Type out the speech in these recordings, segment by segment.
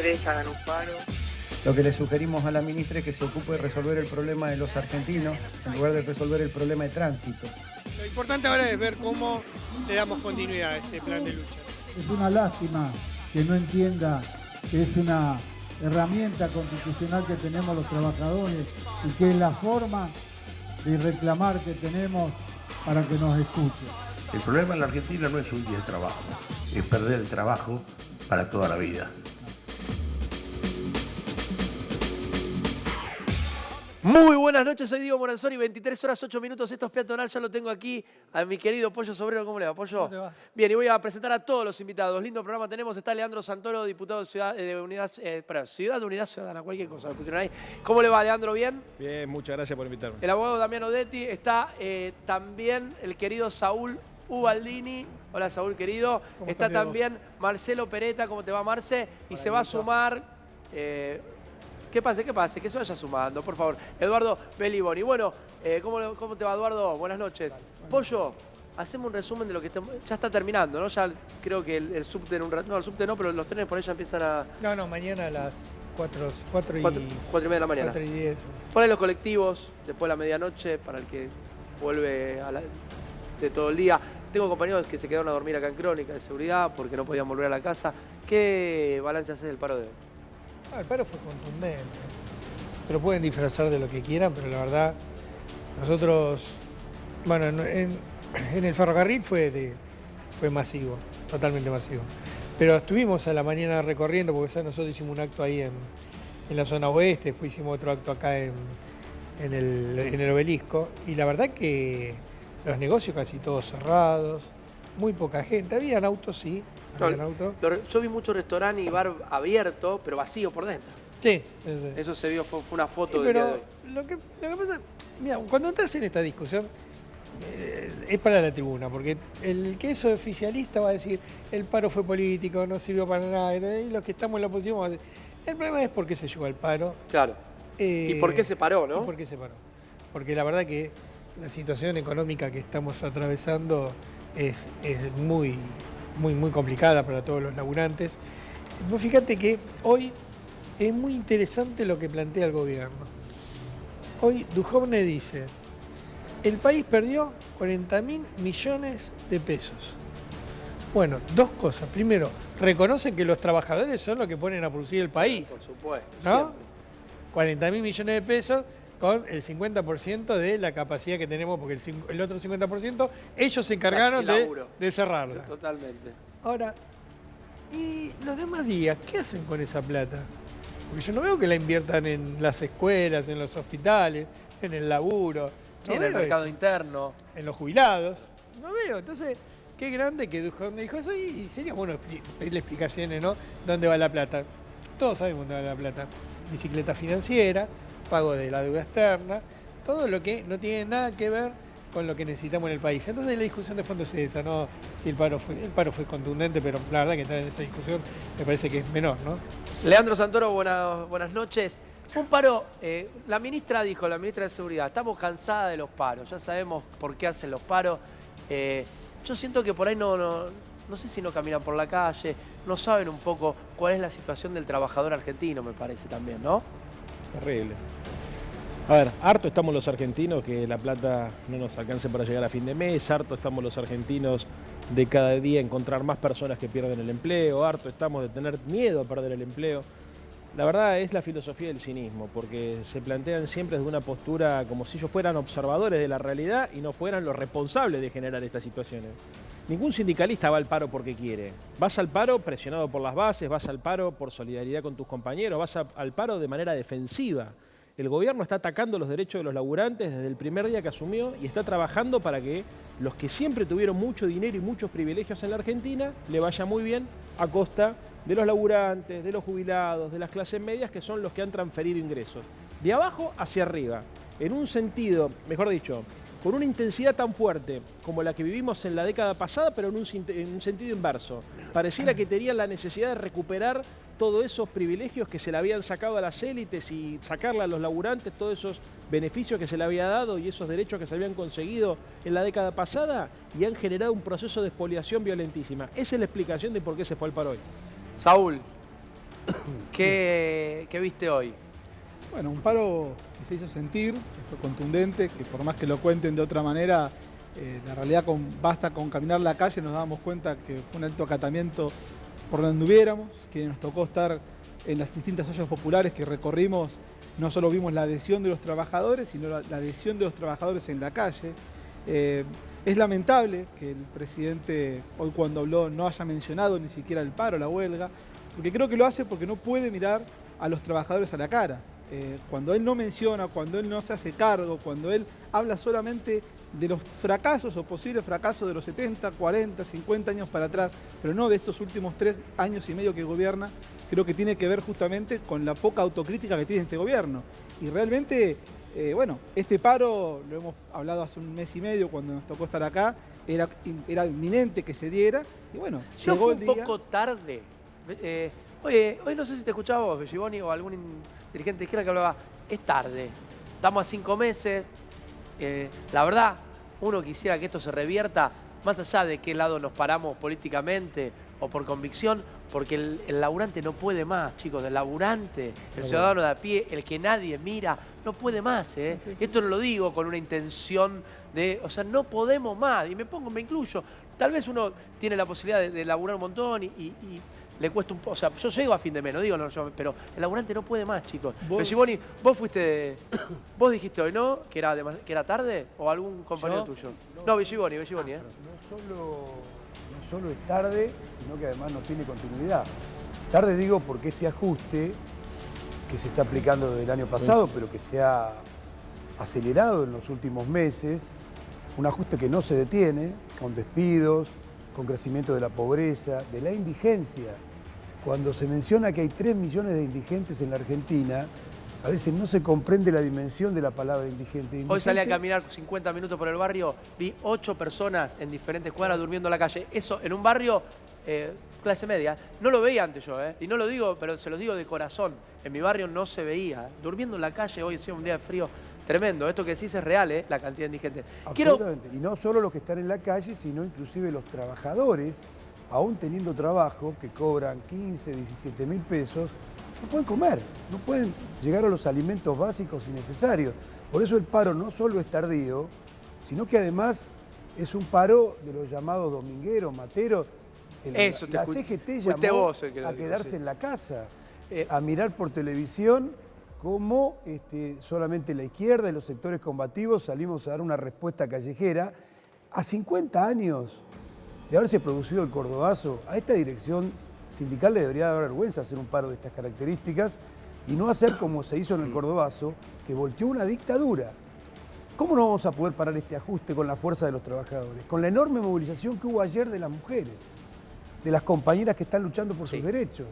3 hagan un paro. Lo que le sugerimos a la ministra es que se ocupe de resolver el problema de los argentinos en lugar de resolver el problema de tránsito. Lo importante ahora es ver cómo le damos continuidad a este plan de lucha. Es una lástima que no entienda que es una herramienta constitucional que tenemos los trabajadores y que es la forma de reclamar que tenemos para que nos escuche. El problema en la Argentina no es un día de trabajo, es perder el trabajo para toda la vida. Muy buenas noches, soy Diego Moranzoni, 23 horas 8 minutos, esto es Peatonal, ya lo tengo aquí a mi querido Pollo Sobrero. ¿Cómo le va, Pollo? ¿Cómo te va? Bien, y voy a presentar a todos los invitados. Lindo programa tenemos, está Leandro Santoro, diputado de Ciudad de Unidad Ciudadana, cualquier cosa, lo pusieron ahí. ¿Cómo le va, Leandro? ¿Bien? Bien, muchas gracias por invitarme. El abogado Damián Odetti, está también el querido Saúl Ubaldini. Hola, Saúl, querido. Está también Marcelo Peretta, ¿cómo te va, Marce? Y se va a sumar... Que pase, que se vaya sumando, por favor. Eduardo Beliboni. Bueno, ¿cómo te va, Eduardo? Buenas noches. Pollo, hacemos un resumen de lo que ya está terminando, ¿no? Ya creo que el subte en un rato... No, el subte no, pero los trenes por ahí ya empiezan a... No, mañana a las 4 y media de la mañana. 4 y 10. Por ahí los colectivos, después de la medianoche, para el que vuelve de todo el día. Tengo compañeros que se quedaron a dormir acá en Crónica de seguridad porque no podían volver a la casa. ¿Qué balance haces del paro de hoy? El paro fue contundente. Pero pueden disfrazar de lo que quieran, pero la verdad, nosotros, bueno, en el ferrocarril fue masivo, totalmente masivo. Pero estuvimos a la mañana recorriendo, porque nosotros hicimos un acto ahí en la zona oeste, después hicimos otro acto acá en el Obelisco, y la verdad que los negocios casi todos cerrados, muy poca gente, habían autos, sí. Yo vi mucho restaurante y bar abierto, pero vacío por dentro. Sí. Eso se vio, fue una foto del pero día de hoy. Lo que pasa, mira, cuando entras en esta discusión, es para la tribuna, porque el que es oficialista va a decir, el paro fue político, no sirvió para nada, y los que estamos en la oposición vamos a decir, el problema es por qué se llegó al paro. Claro. ¿Y por qué se paró, no? ¿Por qué se paró? Porque la verdad que la situación económica que estamos atravesando es muy complicada para todos los laburantes. Vos fíjate que hoy es muy interesante lo que plantea el gobierno. Hoy Duhovne dice, el país perdió 40.000 millones de pesos. Bueno, dos cosas. Primero, reconocen que los trabajadores son los que ponen a producir el país. Por supuesto, ¿no? Siempre. 40.000 millones de pesos con el 50% de la capacidad que tenemos, porque el otro 50% ellos se encargaron de cerrarla. Sí, totalmente. Ahora, ¿y los demás días qué hacen con esa plata? Porque yo no veo que la inviertan en las escuelas, en los hospitales, en el laburo. Sí, en el mercado interno. En los jubilados. No veo. Entonces, qué grande que Duhovne dijo eso y sería bueno pedirle explicaciones, ¿no? ¿Dónde va la plata? Todos sabemos dónde va la plata. Bicicleta financiera, pago de la deuda externa, todo lo que no tiene nada que ver con lo que necesitamos en el país. Entonces la discusión de fondo es esa, ¿no? Si el paro fue contundente, pero la verdad que entrar en esa discusión me parece que es menor, ¿no? Leandro Santoro, buenas noches. Fue un paro, la ministra de Seguridad, estamos cansadas de los paros, ya sabemos por qué hacen los paros. Yo siento que por ahí no sé si no caminan por la calle, no saben un poco cuál es la situación del trabajador argentino, me parece también, ¿no? Terrible. A ver, harto estamos los argentinos que la plata no nos alcance para llegar a fin de mes, harto estamos los argentinos de cada día encontrar más personas que pierden el empleo, harto estamos de tener miedo a perder el empleo. La verdad es la filosofía del cinismo, porque se plantean siempre desde una postura como si ellos fueran observadores de la realidad y no fueran los responsables de generar estas situaciones. Ningún sindicalista va al paro porque quiere. Vas al paro presionado por las bases, vas al paro por solidaridad con tus compañeros, vas al paro de manera defensiva. El gobierno está atacando los derechos de los laburantes desde el primer día que asumió y está trabajando para que los que siempre tuvieron mucho dinero y muchos privilegios en la Argentina le vaya muy bien a costa de los laburantes, de los jubilados, de las clases medias, que son los que han transferido ingresos. De abajo hacia arriba, en un sentido, mejor dicho, con una intensidad tan fuerte como la que vivimos en la década pasada, pero en un sentido inverso. Pareciera que tenían la necesidad de recuperar todos esos privilegios que se le habían sacado a las élites y sacarle a los laburantes todos esos beneficios que se le había dado y esos derechos que se habían conseguido en la década pasada y han generado un proceso de expoliación violentísima. Esa es la explicación de por qué se fue al paro hoy. Saúl. ¿Qué viste hoy? Bueno, un paro que se hizo sentir, que fue contundente, que por más que lo cuenten de otra manera, la realidad basta con caminar la calle, nos dábamos cuenta que fue un alto acatamiento por donde anduviéramos, que nos tocó estar en las distintas ollas populares que recorrimos. No solo vimos la adhesión de los trabajadores, sino la adhesión de los trabajadores en la calle. Es lamentable que el presidente hoy cuando habló no haya mencionado ni siquiera el paro, la huelga, porque creo que lo hace porque no puede mirar a los trabajadores a la cara. Cuando él no menciona, cuando él no se hace cargo, cuando él habla solamente de los fracasos o posibles fracasos de los 70, 40, 50 años para atrás, pero no de estos últimos 3 años y medio que gobierna, creo que tiene que ver justamente con la poca autocrítica que tiene este gobierno. Y realmente, bueno, este paro, lo hemos hablado hace un mes y medio cuando nos tocó estar acá, era inminente que se diera, y bueno, Yo llegó fui el un día. poco tarde. Oye, hoy no sé si te escuchaba vos, Belliboni, o algún dirigente de izquierda que hablaba, es tarde, estamos a 5 meses, la verdad, uno quisiera que esto se revierta, más allá de qué lado nos paramos políticamente o por convicción, porque el laburante no puede más, chicos, el laburante, el ciudadano de a pie, el que nadie mira, no puede más, ¿eh? Esto no lo digo con una intención de, o sea, no podemos más, y me incluyo, tal vez uno tiene la posibilidad de laburar un montón y le cuesta un poco, o sea, yo llego a fin de mes, no digo, no, pero el laburante no puede más, chicos. Belliboni, vos vos dijiste hoy, ¿no? Que era tarde, o algún compañero tuyo. No, Belliboni, ¿eh? No solo es tarde, sino que además no tiene continuidad. Tarde digo porque este ajuste que se está aplicando desde el año pasado, pero que se ha acelerado en los últimos meses, un ajuste que no se detiene, con despidos, con crecimiento de la pobreza, de la indigencia. Cuando se menciona que hay 3 millones de indigentes en la Argentina, a veces no se comprende la dimensión de la palabra indigente. Hoy salí a caminar 50 minutos por el barrio, vi 8 personas en diferentes cuadras durmiendo en la calle. Eso, en un barrio clase media, no lo veía antes yo, y no lo digo, pero se los digo de corazón. En mi barrio no se veía. Durmiendo en la calle, hoy es un día de frío tremendo. Esto que decís es real, la cantidad de indigentes. Absolutamente. Y no solo los que están en la calle, sino inclusive los trabajadores, aún teniendo trabajo, que cobran 15, 17 mil pesos, no pueden comer, no pueden llegar a los alimentos básicos y necesarios. Por eso el paro no solo es tardío, sino que además es un paro de los llamados domingueros, materos. La CGT llamó a quedarse en la casa, a mirar por televisión cómo solamente la izquierda y los sectores combativos salimos a dar una respuesta callejera. A 50 años de haberse producido el Cordobazo, a esta dirección sindical le debería dar vergüenza hacer un paro de estas características y no hacer como se hizo en el Cordobazo, que volteó una dictadura. ¿Cómo no vamos a poder parar este ajuste con la fuerza de los trabajadores? Con la enorme movilización que hubo ayer de las mujeres, de las compañeras que están luchando por sus derechos.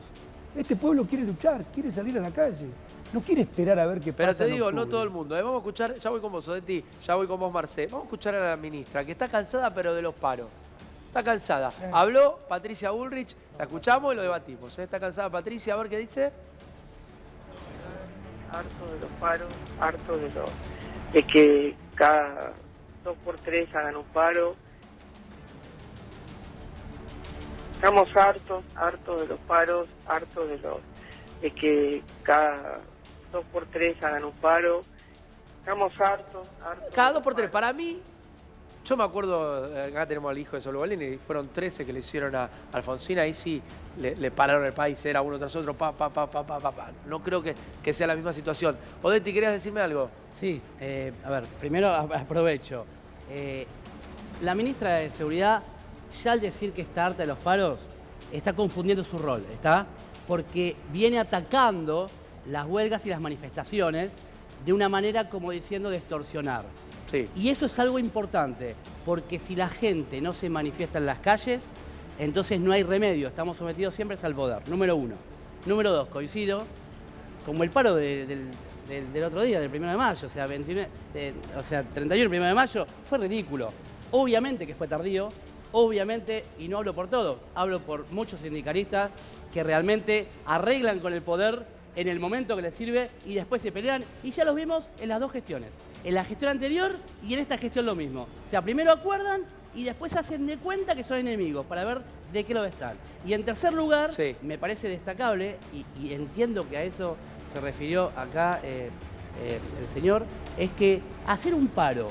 Este pueblo quiere luchar, quiere salir a la calle, no quiere esperar a ver qué pasa. Pero te digo, no todo el mundo. Vamos a escuchar, ya voy con vos, Odetti, ya voy con vos, Marcé. Vamos a escuchar a la ministra, que está cansada, pero de los paros. Está cansada. Sí. Habló Patricia Bullrich, la escuchamos y lo debatimos. Está cansada Patricia, a ver qué dice. Harto de los paros, harto de que cada 2 por 3 hagan un paro. Estamos hartos de los paros, hartos de que cada 2 por 3 hagan un paro. Estamos hartos. Cada 2 por 3, para mí. Yo me acuerdo, acá tenemos al hijo de Solvalini, y fueron 13 que le hicieron a Alfonsín, ahí sí le pararon el país, era uno tras otro, pa. No creo que sea la misma situación. Odetti, ¿querías decirme algo? Sí, a ver, primero aprovecho. La ministra de Seguridad, ya al decir que está harta de los paros, está confundiendo su rol, ¿está? Porque viene atacando las huelgas y las manifestaciones de una manera como diciendo de extorsionar. Sí. Y eso es algo importante, porque si la gente no se manifiesta en las calles, entonces no hay remedio, estamos sometidos siempre al poder, número 1. Número 2, coincido, como el paro del otro día, del 1 de mayo, o sea, 31 1 de mayo, fue ridículo. Obviamente que fue tardío, obviamente, y no hablo por todos, hablo por muchos sindicalistas que realmente arreglan con el poder en el momento que les sirve y después se pelean, y ya los vimos en las 2 gestiones. En la gestión anterior y en esta gestión lo mismo. O sea, primero acuerdan y después hacen de cuenta que son enemigos para ver de qué lo están. Y en tercer lugar, Sí. me parece destacable, y entiendo que a eso se refirió acá el señor, es que hacer un paro,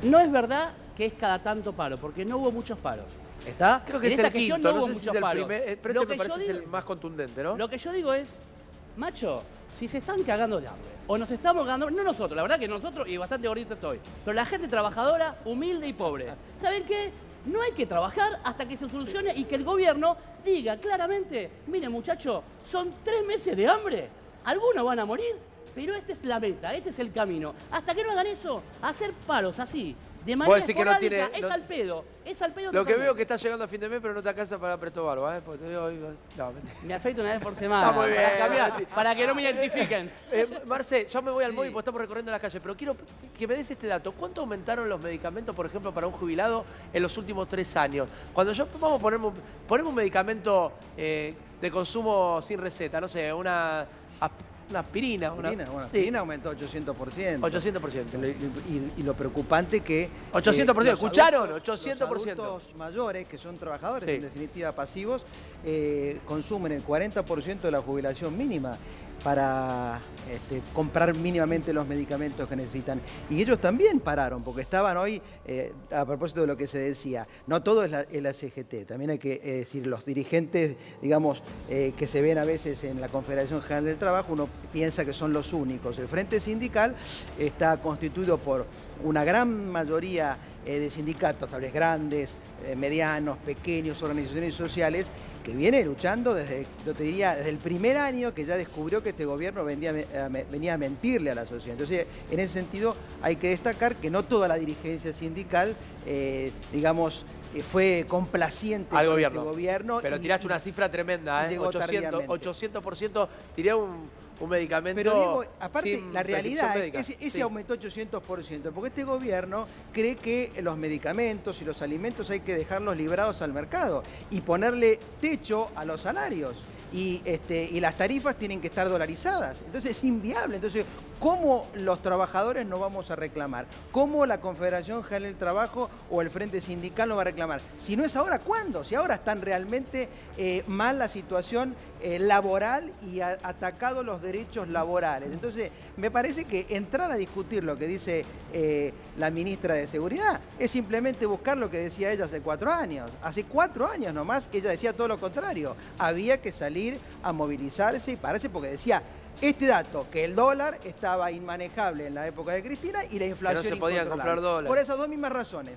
no es verdad que es cada tanto paro, porque no hubo muchos paros. ¿Está? Creo que En es esta el gestión quinto, no no hubo sé si es muchos el paros. primer, pero Lo este me que yo parece es digo- el más contundente, ¿no? Lo que yo digo es, macho, si se están cagando de hambre, o nos estamos cagando, no nosotros, la verdad que nosotros, y bastante gordito estoy, pero la gente trabajadora, humilde y pobre, ¿saben qué? No hay que trabajar hasta que se solucione y que el gobierno diga claramente, miren muchachos, son 3 meses de hambre, algunos van a morir, pero esta es la meta, este es el camino. Hasta que no hagan eso, hacer paros así, de manera decís que no esporádica, tiene- es al pedo, es al pedo Lo que totalmente. veo que está llegando a fin de mes, pero no te alcanza para Presto Barba, ¿eh? Porque te veo hoy- no, mentira. Me afeito una vez por semana, Está muy bien. para cambiar, para que no me identifiquen. Marce, yo me voy al móvil porque estamos recorriendo la calle, pero quiero que me des este dato. ¿Cuánto aumentaron los medicamentos, por ejemplo, para un jubilado en los últimos 3 años? Cuando yo vamos a ponemos un medicamento de consumo sin receta, no sé, una aspirina. Aspirina aumentó 800%. 800%. Y lo preocupante que... 800%, ¿escucharon? Los 800%. adultos mayores, que son trabajadores, Sí. en definitiva pasivos, consumen el 40% de la jubilación mínima para comprar mínimamente los medicamentos que necesitan. Y ellos también pararon, porque estaban hoy, a propósito de lo que se decía, no todo es la CGT, también hay que decir, los dirigentes, digamos, que se ven a veces en la Confederación General del Trabajo, uno piensa que son los únicos. El Frente Sindical está constituido por una gran mayoría de sindicatos, tal vez grandes, medianos, pequeños, organizaciones sociales, que viene luchando desde, yo te diría, desde el primer año que ya descubrió que este gobierno venía a mentirle a la sociedad. Entonces, en ese sentido, hay que destacar que no toda la dirigencia sindical, digamos, fue complaciente Al con gobierno. este gobierno. Pero tiraste una cifra tremenda, ¿eh? llegó 800%, tiré un medicamento. Pero Diego, aparte, sin la realidad prescripción es médica. que ese Sí. aumentó 800%, porque este gobierno cree que los medicamentos y los alimentos hay que dejarlos librados al mercado y ponerle techo a los salarios. Y las tarifas tienen que estar dolarizadas. Entonces es inviable. Entonces, ¿cómo los trabajadores no vamos a reclamar? ¿Cómo la Confederación General del Trabajo o el Frente Sindical no va a reclamar? Si no es ahora, ¿cuándo? Si ahora están realmente mal la situación laboral y atacados los derechos laborales. Entonces, me parece que entrar a discutir lo que dice la ministra de Seguridad es simplemente buscar lo que decía ella hace 4 años. Hace 4 años nomás ella decía todo lo contrario. Había que salir a movilizarse y pararse porque decía este dato, que el dólar estaba inmanejable en la época de Cristina y la inflación Que no se podían incontrolable. comprar dólares. Por esas dos mismas razones.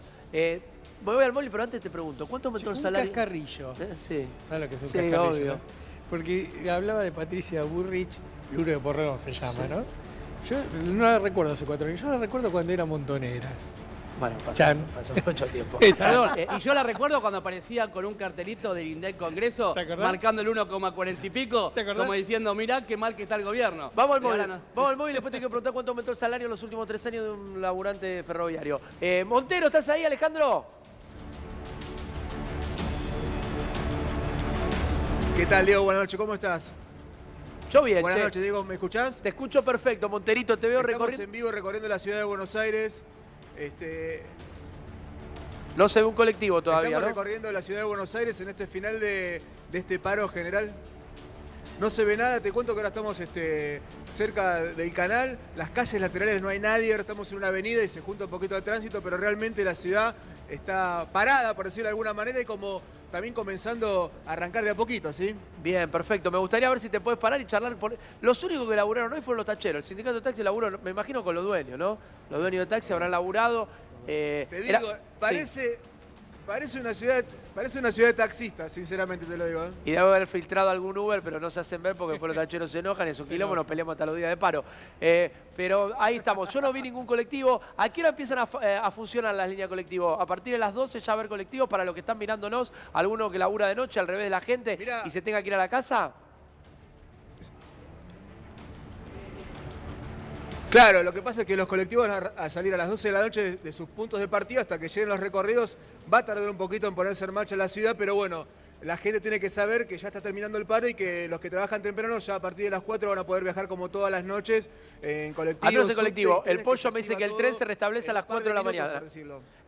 Voy al móvil, pero antes te pregunto, ¿cuánto aumentó el salario? Un cascarrillo. Sí. ¿Sabes lo que es un Sí, cascarrillo? obvio. ¿no? Porque hablaba de Patricia Burrich, Luro de Porrón se llama, Sí. ¿no? Yo no la recuerdo hace 4 años, yo la recuerdo cuando era montonera. Bueno, Chan. pasó mucho tiempo. Perdón, y yo la recuerdo cuando aparecía con un cartelito del INDEC Congreso, ¿Te acordás? marcando el 1,40 y pico, ¿Te acordás? como diciendo, mirá qué mal que está el gobierno. Vamos al Y ahora móvil. no. Vamos al móvil y después te quiero preguntar cuánto aumentó el salario en los últimos 3 años de un laburante ferroviario. Montero, ¿estás ahí, Alejandro? ¿Qué tal, Diego? Buenas noches, ¿cómo estás? Yo bien, Buenas che. noches, Diego, ¿me escuchás? Te escucho perfecto, Monterito, te veo Estamos recorriendo. en vivo recorriendo la ciudad de Buenos Aires. No se ve un colectivo todavía, Estamos ¿no? recorriendo la ciudad de Buenos Aires en este final de este paro general. No se ve nada, te cuento que ahora estamos cerca del canal, las calles laterales no hay nadie, ahora estamos en una avenida y se junta un poquito de tránsito, pero realmente la ciudad está parada, por decirlo de alguna manera, y como también comenzando a arrancar de a poquito, ¿sí? Bien, perfecto. Me gustaría ver si te puedes parar y charlar. Los únicos que laburaron hoy fueron los tacheros. El sindicato de taxi laburó, me imagino, con los dueños, ¿no? Los dueños de taxi habrán laburado. Te digo, parece una ciudad de taxistas, sinceramente te lo digo. Y debe haber filtrado algún Uber, pero no se hacen ver porque después los tacheros se enojan, es un quilombo, nos peleamos hasta los días de paro. Pero ahí estamos, yo no vi ningún colectivo. ¿A qué hora empiezan a funcionar las líneas colectivos? A partir de las 12 ya va a haber colectivos para los que están mirándonos, alguno que labura de noche al revés de la gente y se tenga que ir a la casa. Claro, lo que pasa es que los colectivos van a salir a las 12 de la noche de sus puntos de partida hasta que lleguen los recorridos. Va a tardar un poquito en ponerse en marcha la ciudad, pero bueno, la gente tiene que saber que ya está terminando el paro y que los que trabajan temprano ya a partir de las 4 van a poder viajar como todas las noches en colectivo. Atrás el colectivo. El Pollo me dice que el tren se restablece a las 4 de la mañana.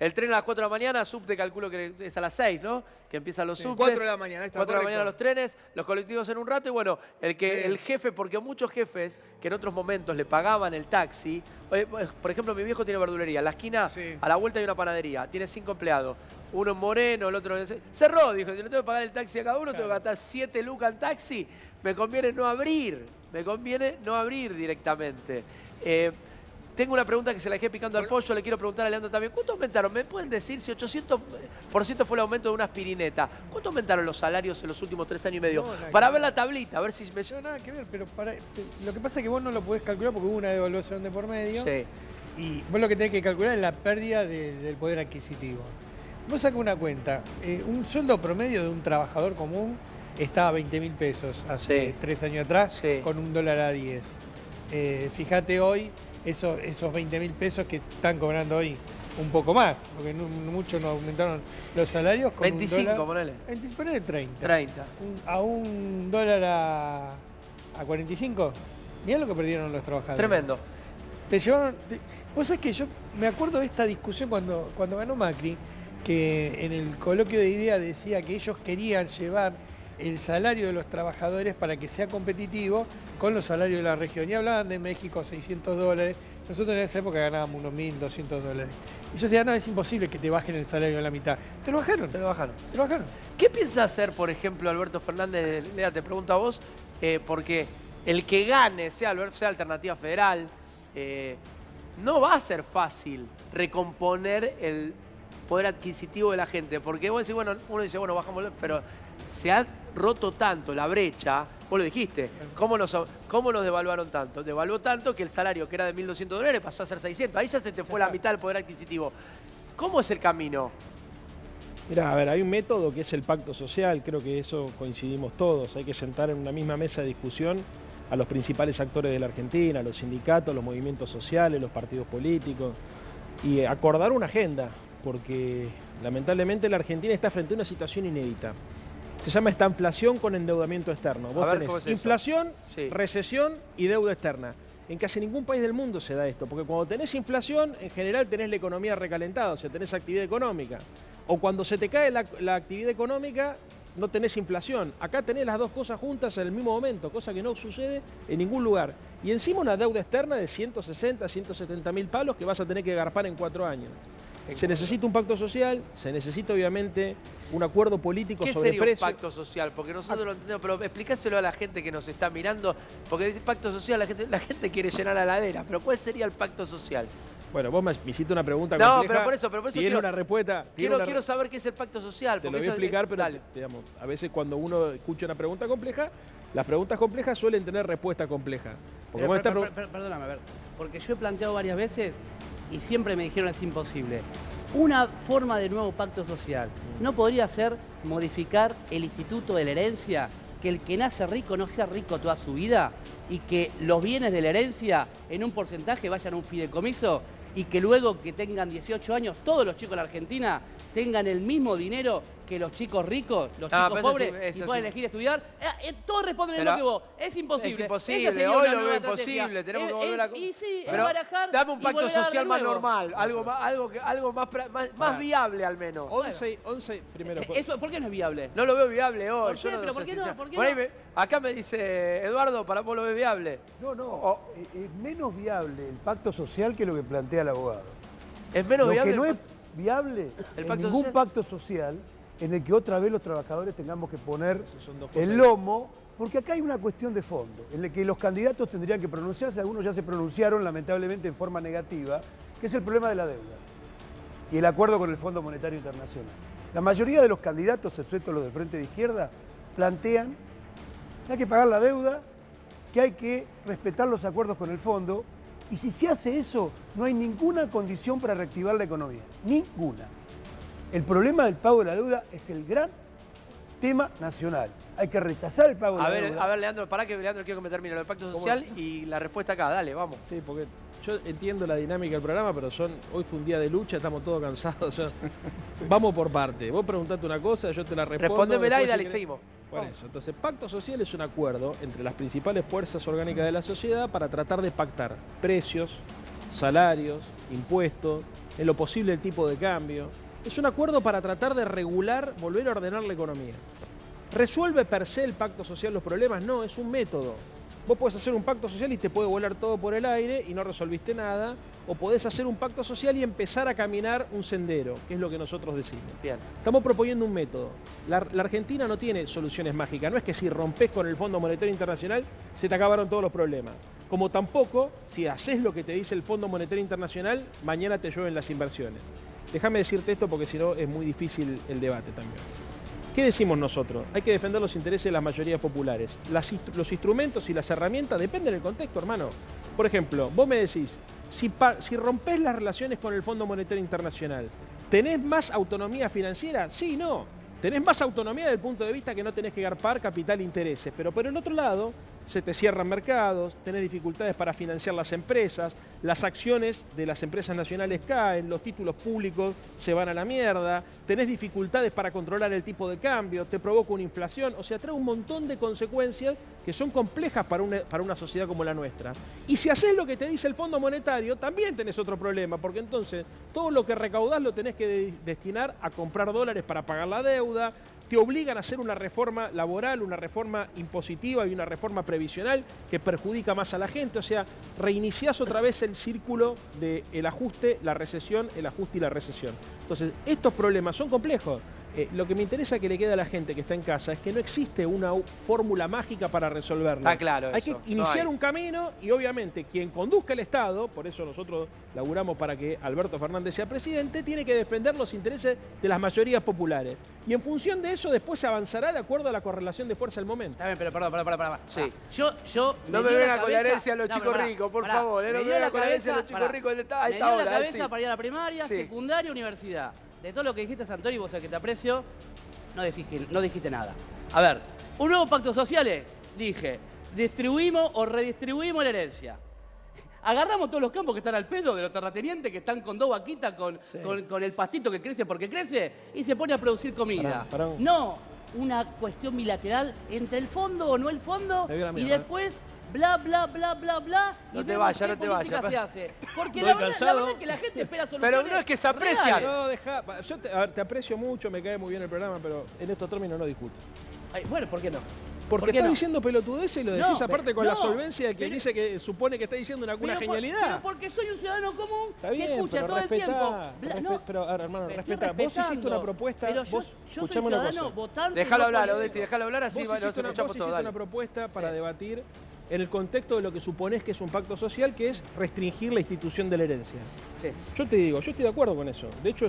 El tren a las 4 de la mañana, subte calculo que es a las 6, ¿no? Que empiezan los subtes. 4 de la mañana, 4 de la mañana los trenes, los colectivos en un rato y bueno, el jefe, porque muchos jefes que en otros momentos le pagaban el taxi, por ejemplo, mi viejo tiene verdulería, en la esquina, a la vuelta hay una panadería, tiene 5 empleados. Uno en Moreno, el otro en... Cerró, dijo, si no tengo que pagar el taxi a cada uno, tengo que gastar 7 lucas en taxi, me conviene no abrir directamente. Tengo una pregunta que se la dejé picando al Pollo, le quiero preguntar a Leandro también. ¿Cuánto aumentaron? ¿Me pueden decir si 800% fue el aumento de una aspirineta? ¿Cuánto aumentaron los salarios en los últimos 3 años y medio? Para ver la tablita, a ver si me... No, nada que ver, pero lo que pasa es que vos no lo podés calcular porque hubo una devaluación de por medio. Sí. Y vos lo que tenés que calcular es la pérdida del poder adquisitivo. Vos sacás una cuenta. Un sueldo promedio de un trabajador común estaba a 20.000 pesos hace 3 años atrás, con $1 a 10. Fíjate hoy esos 20.000 pesos que están cobrando hoy un poco más, porque muchos no aumentaron los salarios. Con 25, ponele. Ponele 30. 30. A $1 a 45. Mirá lo que perdieron los trabajadores. Tremendo. Te llevaron... Vos sabés que yo me acuerdo de esta discusión cuando ganó Macri, que en el coloquio de ideas decía que ellos querían llevar el salario de los trabajadores para que sea competitivo con los salarios de la región. Y hablaban de México, $600. Nosotros en esa época ganábamos unos $1.200. Y yo decía, no, es imposible que te bajen el salario a la mitad. Te lo bajaron. ¿Qué piensa hacer, por ejemplo, Alberto Fernández? Lea, te pregunto a vos, porque el que gane, sea Alternativa Federal, no va a ser fácil recomponer el poder adquisitivo de la gente, porque vos decís, bueno, uno dice, bueno, bajamos, pero se ha roto tanto la brecha, vos lo dijiste, ¿cómo nos devaluaron tanto? Devaluó tanto que el salario que era de $1.200 pasó a ser 600, ahí ya se te fue la mitad del poder adquisitivo. ¿Cómo es el camino? Mirá, a ver, hay un método que es el pacto social, creo que eso coincidimos todos, hay que sentar en una misma mesa de discusión a los principales actores de la Argentina, los sindicatos, los movimientos sociales, los partidos políticos, y acordar una agenda, porque lamentablemente la Argentina está frente a una situación inédita. Se llama estanflación con endeudamiento externo. Vos tenés inflación, recesión y deuda externa. En casi ningún país del mundo se da esto, porque cuando tenés inflación, en general tenés la economía recalentada, o sea, tenés actividad económica. O cuando se te cae la actividad económica, no tenés inflación. Acá tenés las dos cosas juntas en el mismo momento, cosa que no sucede en ningún lugar. Y encima una deuda externa de 160, 170 mil palos que vas a tener que garpar en 4 años. Se necesita un pacto social, se necesita obviamente un acuerdo político sobre precios. ¿Qué sería un pacto social? Porque nosotros lo entendemos, pero explícaselo a la gente que nos está mirando, porque dice pacto social, la gente quiere llenar la heladera, pero ¿cuál sería el pacto social? Bueno, vos me hiciste una pregunta compleja. No, pero por eso tiene una respuesta. Quiero saber qué es el pacto social. Te lo voy a explicar, pero digamos, a veces cuando uno escucha una pregunta compleja, las preguntas complejas suelen tener respuesta compleja. Perdóname, a ver, porque yo he planteado varias veces y siempre me dijeron es imposible. Una forma de nuevo pacto social no podría ser modificar el instituto de la herencia, que el que nace rico no sea rico toda su vida y que los bienes de la herencia en un porcentaje vayan a un fideicomiso y que luego que tengan 18 años todos los chicos de la Argentina tengan el mismo dinero que los chicos ricos, los chicos pobres, y pueden elegir estudiar. Todos responden lo que vos. Es imposible. Es imposible, hoy lo veo imposible. Tenemos que volver a... Y sí, pero barajar, dame un pacto social más normal, algo más viable al menos. 11 primero. Eso, ¿por qué no es viable? No lo veo viable hoy. ¿Por qué? ¿Pero por qué no? ¿Por qué no? Acá me dice Eduardo, ¿para vos lo ves viable? No. Es menos viable el pacto social que lo que plantea el abogado. ¿Es menos viable? Lo que no es viable en ningún pacto social en el que otra vez los trabajadores tengamos que poner el lomo, porque acá hay una cuestión de fondo, en la que los candidatos tendrían que pronunciarse, algunos ya se pronunciaron lamentablemente en forma negativa, que es el problema de la deuda y el acuerdo con el Fondo Monetario Internacional. La mayoría de los candidatos, excepto los del Frente de Izquierda, plantean que hay que pagar la deuda, que hay que respetar los acuerdos con el fondo, y si se hace eso, no hay ninguna condición para reactivar la economía, ninguna. El problema del pago de la deuda es el gran tema nacional. hay que rechazar el pago de A la ver, deuda. Leandro, pará que Leandro quiero que me termine lo del pacto social y la respuesta acá, dale, vamos. Sí, porque yo entiendo la dinámica del programa, pero hoy fue un día de lucha, estamos todos cansados. Vamos por parte. Vos preguntate una cosa, yo te la respondo. Respondémela y después, dale, si seguimos. Por eso. Entonces, pacto social es un acuerdo entre las principales fuerzas orgánicas de la sociedad para tratar de pactar precios, salarios, impuestos, en lo posible el tipo de cambio. Es un acuerdo para tratar de regular, volver a ordenar la economía. ¿Resuelve per se el pacto social los problemas? No, es un método. Vos podés hacer un pacto social y te puede volar todo por el aire y no resolviste nada, o podés hacer un pacto social y empezar a caminar un sendero, que es lo que nosotros decimos. Bien. Estamos proponiendo un método. La Argentina no tiene soluciones mágicas. No es que si rompés con el Fondo Monetario Internacional se te acabaron todos los problemas. Como tampoco, si haces lo que te dice el Fondo Monetario Internacional, mañana te llueven las inversiones. Déjame decirte esto porque si no es muy difícil el debate también. ¿Qué decimos nosotros? Hay que defender los intereses de las mayorías populares. Los instrumentos y las herramientas dependen del contexto, hermano. Por ejemplo, vos me decís, si rompés las relaciones con el Fondo Monetario Internacional, ¿tenés más autonomía financiera? Sí, no. Tenés más autonomía desde el punto de vista que no tenés que garpar capital e intereses. Pero por el otro lado, se te cierran mercados, tenés dificultades para financiar las empresas, las acciones de las empresas nacionales caen, los títulos públicos se van a la mierda, tenés dificultades para controlar el tipo de cambio, te provoca una inflación, o sea, trae un montón de consecuencias que son complejas para una sociedad como la nuestra. Y si haces lo que te dice el Fondo Monetario, también tenés otro problema, porque entonces todo lo que recaudás lo tenés que destinar a comprar dólares para pagar la deuda, te obligan a hacer una reforma laboral, una reforma impositiva y una reforma previsional que perjudica más a la gente. O sea, reiniciás otra vez el círculo del ajuste, la recesión, el ajuste y la recesión. Entonces, estos problemas son complejos. Lo que me interesa que le quede a la gente que está en casa es que no existe una fórmula mágica para resolverlo. Está claro Hay eso. que iniciar un camino y obviamente quien conduzca el Estado, por eso nosotros laburamos para que Alberto Fernández sea presidente, tiene que defender los intereses de las mayorías populares. Y en función de eso después se avanzará de acuerdo a la correlación de fuerza del momento. Está bien, pero perdón. Sí. Yo No me venga con la herencia a los chicos ricos, por favor. No me venga con la herencia a los chicos ricos a esta hora. Me dio la cabeza para ir a la primaria, secundaria, universidad. De todo lo que dijiste, Santori, vos sabés que te aprecio, no dijiste nada. A ver, un nuevo pacto social, dije, distribuimos o redistribuimos la herencia. Agarramos todos los campos que están al pedo de los terratenientes, que están con dos vaquitas, con el pastito que crece porque crece, y se pone a producir comida. Pará. No una cuestión bilateral entre el fondo o no el fondo, y después bla, bla, bla, bla, bla. No te vayas, no te vayas. Se hace. Porque la verdad es que la gente espera soluciones. Pero no es que se aprecian. No, yo te aprecio mucho, me cae muy bien el programa, pero en estos términos no discuto. Ay, bueno, ¿por qué no? Porque está diciendo pelotudeces y lo decís aparte con la solvencia de quien pero, dice que supone que está diciendo una genialidad. Pero porque soy un ciudadano común bien, que escucha todo el tiempo. Pero, hermano, respeta. Vos hiciste una propuesta. Pero yo soy ciudadano votante. Déjalo hablar, Odetti, déjalo hablar, así nos escuchamos todo. Vos hiciste una propuesta para debatir en el contexto de lo que suponés que es un pacto social, que es restringir la institución de la herencia. Sí. Yo te digo, yo estoy de acuerdo con eso. De hecho,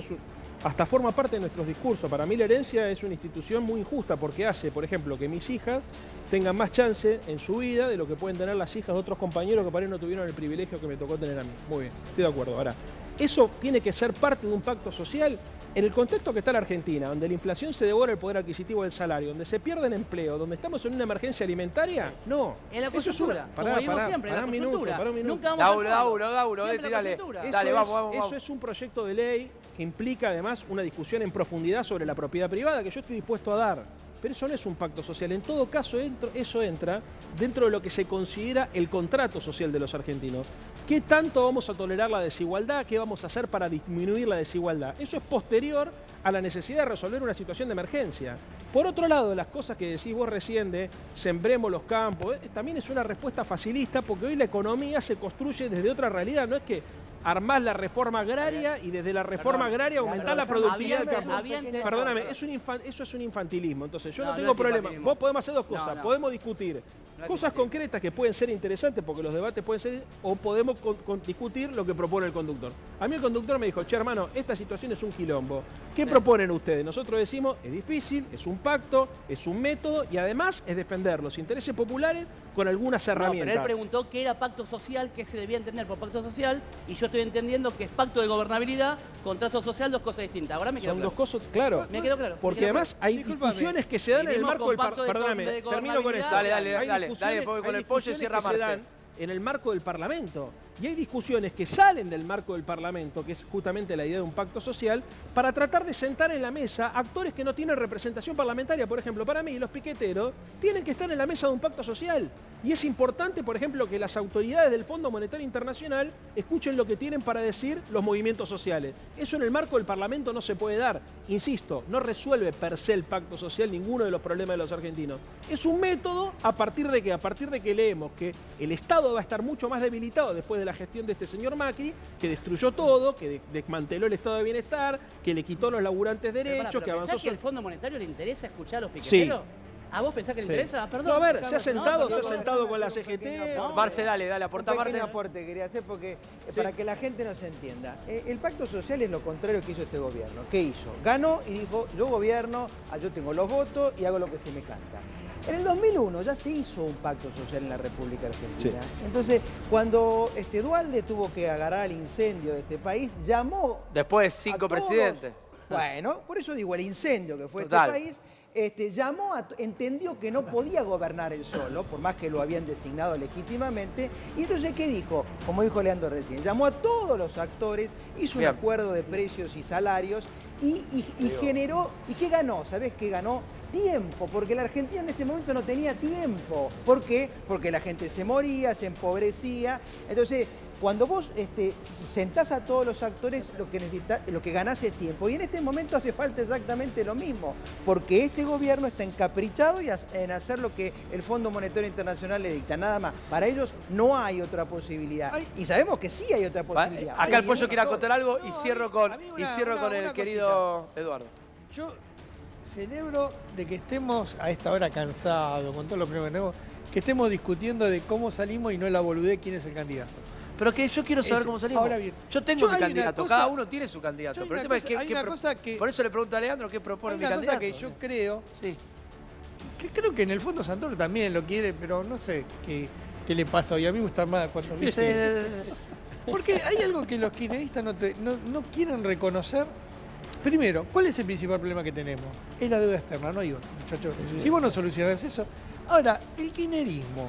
hasta forma parte de nuestros discursos. Para mí la herencia es una institución muy injusta porque hace, por ejemplo, que mis hijas tengan más chance en su vida de lo que pueden tener las hijas de otros compañeros que por ahí no tuvieron el privilegio que me tocó tener a mí. Muy bien, estoy de acuerdo. Ahora, ¿eso tiene que ser parte de un pacto social? En el contexto que está la Argentina, donde la inflación se devora el poder adquisitivo del salario, donde se pierde el empleo, donde estamos en una emergencia alimentaria, no. En la eso es coyuntura, como digo siempre, en la coyuntura. Nunca vamos Dauro, dale, vamos. Eso es un proyecto de ley que implica además una discusión en profundidad sobre la propiedad privada que yo estoy dispuesto a dar. Pero eso no es un pacto social. En todo caso, eso entra dentro de lo que se considera el contrato social de los argentinos. ¿Qué tanto vamos a tolerar la desigualdad? ¿Qué vamos a hacer para disminuir la desigualdad? Eso es posterior a la necesidad de resolver una situación de emergencia. Por otro lado, las cosas que decís vos recién de sembremos los campos, también es una respuesta facilista porque hoy la economía se construye desde otra realidad. No es que armás la reforma agraria y desde la reforma agraria aumentás la productividad del campo. Perdóname, eso es un infantilismo. Entonces yo no tengo problema. Vos podemos hacer dos cosas. Podemos discutir Cosas concretas que pueden ser interesantes porque los debates pueden ser, o podemos discutir lo que propone el conductor. A mí el conductor me dijo, che hermano, esta situación es un quilombo. ¿Qué proponen ustedes? Nosotros decimos, es difícil, es un pacto, es un método y además es defender los intereses populares con algunas herramientas. Pero él preguntó qué era pacto social, qué se debía entender por pacto social, y yo estoy entendiendo que es pacto de gobernabilidad, contrato social, dos cosas distintas. Ahora me quedó claro. Son dos cosas, claro. Me quedó claro. Porque además hay discusiones que se dan en el marco del Perdóname, termino con esto. Dale, porque con el pollo cierra Marce. En el marco del Parlamento. Y hay discusiones que salen del marco del Parlamento, que es justamente la idea de un pacto social, para tratar de sentar en la mesa actores que no tienen representación parlamentaria. Por ejemplo, para mí, los piqueteros tienen que estar en la mesa de un pacto social. Y es importante, por ejemplo, que las autoridades del Fondo Monetario Internacional escuchen lo que tienen para decir los movimientos sociales. Eso en el marco del Parlamento no se puede dar. Insisto, no resuelve per se el pacto social ninguno de los problemas de los argentinos. Es un método a partir de que leemos que el Estado va a estar mucho más debilitado después de la gestión de este señor Macri, que destruyó todo, que desmanteló el Estado de bienestar, que le quitó a los laburantes derechos, que avanzó... ¿Pensás que al Fondo Monetario le interesa escuchar a los piqueteros? Sí. ¿A vos pensás que le interesa? Ah, perdón. No, a ver, se ha sentado con la CGT. Marce, dale, aporta Un Marce. pequeño aporte quería hacer porque para que la gente nos entienda. El pacto social es lo contrario que hizo este gobierno. ¿Qué hizo? Ganó y dijo, yo gobierno, yo tengo los votos y hago lo que se me canta. En el 2001 ya se hizo un pacto social en la República Argentina. Sí. Entonces, cuando Duhalde tuvo que agarrar el incendio de este país, llamó... Después de 5 presidentes. Bueno, por eso digo, el incendio que fue Total. este país... entendió que no podía gobernar él solo, por más que lo habían designado legítimamente, y entonces, ¿qué dijo? Como dijo Leandro recién, llamó a todos los actores, hizo un acuerdo de precios y salarios, y generó, ¿y qué ganó? ¿Sabés qué ganó? Tiempo, porque la Argentina en ese momento no tenía tiempo. ¿Por qué? Porque la gente se moría, se empobrecía, entonces... Cuando vos sentás a todos los actores, lo que ganás es tiempo. Y en este momento hace falta exactamente lo mismo, porque este gobierno está encaprichado en hacer lo que el Fondo Monetario Internacional le dicta. Nada más. Para ellos no hay otra posibilidad. Y sabemos que sí hay otra posibilidad. Acá el pollo quiere acotar algo y cierro con el querido Eduardo. Yo celebro de que estemos a esta hora cansados, con todos los problemas que tenemos, que estemos discutiendo de cómo salimos y no la boludez quién es el candidato. Pero que yo quiero saber cómo salimos. Ahora bien, yo tengo mi candidato, cada uno tiene su candidato. Pero el tema es que por eso le pregunto a Leandro qué propone mi candidato. Hay una cosa que yo creo, que creo que en el fondo Santoro también lo quiere, pero no sé qué le pasa hoy. A mí me gusta más cuando porque hay algo que los kirchneristas no quieren reconocer. Primero, ¿cuál es el principal problema que tenemos? Es la deuda externa, no hay otro, muchachos. Si vos no solucionás eso... Ahora, el kirchnerismo,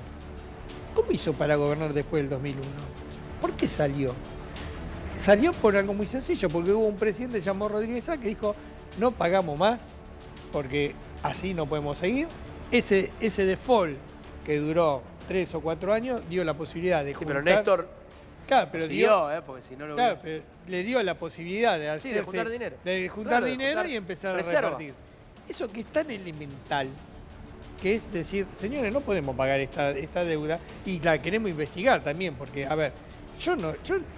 ¿cómo hizo para gobernar después del 2001? ¿Por qué salió? Salió por algo muy sencillo, porque hubo un presidente llamado Rodríguez Sá que dijo, no pagamos más, porque así no podemos seguir. Ese default que duró 3 o 4 años dio la posibilidad de juntar... pero Néstor... Claro, pero siguió, porque si no lo claro, pero le dio la posibilidad de hacerse, de juntar dinero. De juntar dinero y empezar a repartir. Eso que es tan elemental, que es decir, señores, no podemos pagar esta deuda y la queremos investigar también, porque, a ver, yo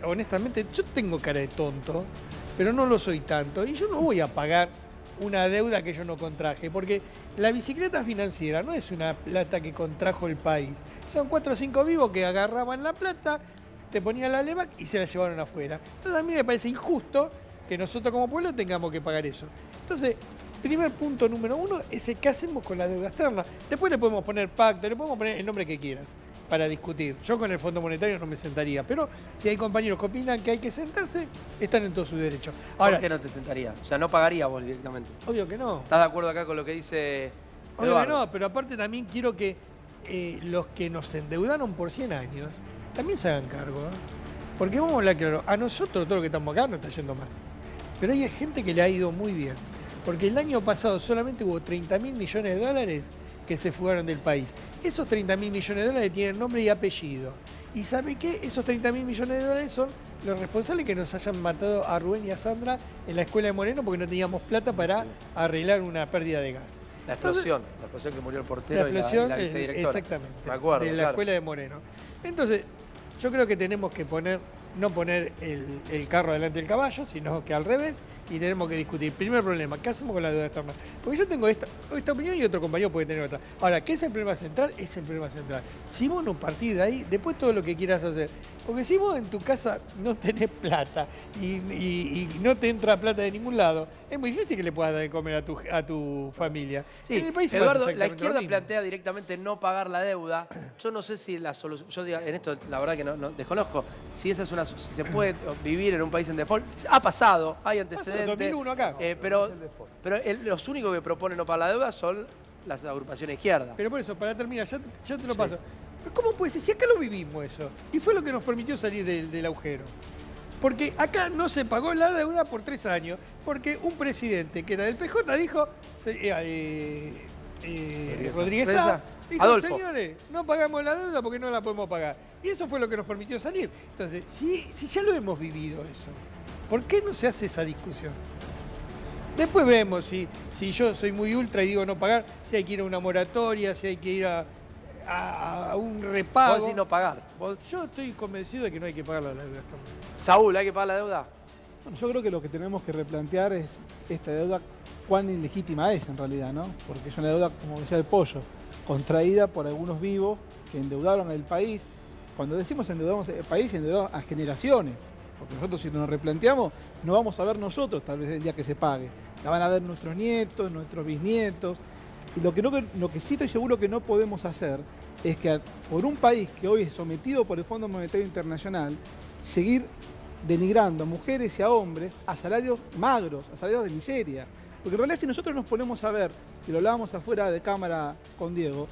honestamente, yo tengo cara de tonto, pero no lo soy tanto, y yo no voy a pagar una deuda que yo no contraje, porque la bicicleta financiera no es una plata que contrajo el país, son 4 o 5 vivos que agarraban la plata, te ponían la LEVAC y se la llevaron afuera. Entonces a mí me parece injusto que nosotros como pueblo tengamos que pagar eso. Entonces, primer punto número 1 es qué hacemos con la deuda externa. Después le podemos poner pacto, le podemos poner el nombre que quieras para discutir. Yo con el Fondo Monetario no me sentaría, pero si hay compañeros que opinan que hay que sentarse, están en todo su derecho. Ahora, ¿por qué no te sentarías? O sea, no pagaría vos directamente. Obvio que no. ¿Estás de acuerdo acá con lo que dice Obvio Eduardo? que no, pero aparte también quiero que los que nos endeudaron por 100 años también se hagan cargo, ¿no? Porque vamos a hablar claro, a nosotros todo lo que estamos acá nos está yendo mal. Pero hay gente que le ha ido muy bien. Porque el año pasado solamente hubo 30.000 millones de dólares que se fugaron del país. Esos 30.000 millones de dólares tienen nombre y apellido. ¿Y sabe qué? Esos 30.000 millones de dólares son los responsables que nos hayan matado a Rubén y a Sandra en la escuela de Moreno porque no teníamos plata para arreglar una pérdida de gas. La explosión que murió el portero la explosión, y la vicedirectora. Exactamente, me acuerdo, de la escuela de Moreno. Entonces, yo creo que tenemos que no poner el carro delante del caballo, sino que al revés, y tenemos que discutir. Primer problema, ¿qué hacemos con la deuda externa? Porque yo tengo esta opinión y otro compañero puede tener otra. Ahora, ¿qué es el problema central? Es el problema central. Si vos no partís de ahí, después todo lo que quieras hacer. Porque si vos en tu casa no tenés plata y no te entra plata de ningún lado, es muy difícil que le puedas dar de comer a tu familia. Sí, En el país Eduardo, pasa la exactamente izquierda lo mismo. plantea directamente no pagar la deuda. Yo no sé si la solución, yo digo, en esto la verdad que no desconozco, si esa es si se puede vivir en un país en default. Ha pasado, hay antecedentes. 2001 acá. Pero los únicos que proponen no pagar la deuda son las agrupaciones izquierdas. Pero por eso, para terminar, ya te lo paso. Pero ¿cómo puede ser? Si acá lo vivimos eso. Y fue lo que nos permitió salir del agujero. Porque acá no se pagó la deuda por 3 años, porque un presidente que era del PJ dijo, Rodríguez Sá, dijo, Adolfo. señores, no pagamos la deuda porque no la podemos pagar. Y eso fue lo que nos permitió salir. Entonces, si ya lo hemos vivido eso, ¿por qué no se hace esa discusión? Después vemos si yo soy muy ultra y digo no pagar, si hay que ir a una moratoria, si hay que ir a un repago. Vos decís no pagar. Yo estoy convencido de que no hay que pagar la deuda. Saúl, ¿hay que pagar la deuda? Bueno, yo creo que lo que tenemos que replantear es esta deuda, cuán ilegítima es en realidad, ¿no? Porque es una deuda, como decía el Pollo, contraída por algunos vivos que endeudaron al país. Cuando decimos endeudamos el país, endeudamos a generaciones. Porque nosotros si nos replanteamos, no vamos a ver nosotros tal vez el día que se pague. La van a ver nuestros nietos, nuestros bisnietos. Y lo que sí estoy seguro que no podemos hacer es que por un país que hoy es sometido por el Fondo Monetario Internacional, seguir denigrando a mujeres y a hombres a salarios magros, a salarios de miseria. Porque en realidad si nosotros nos ponemos a ver, y lo hablábamos afuera de cámara con Diego,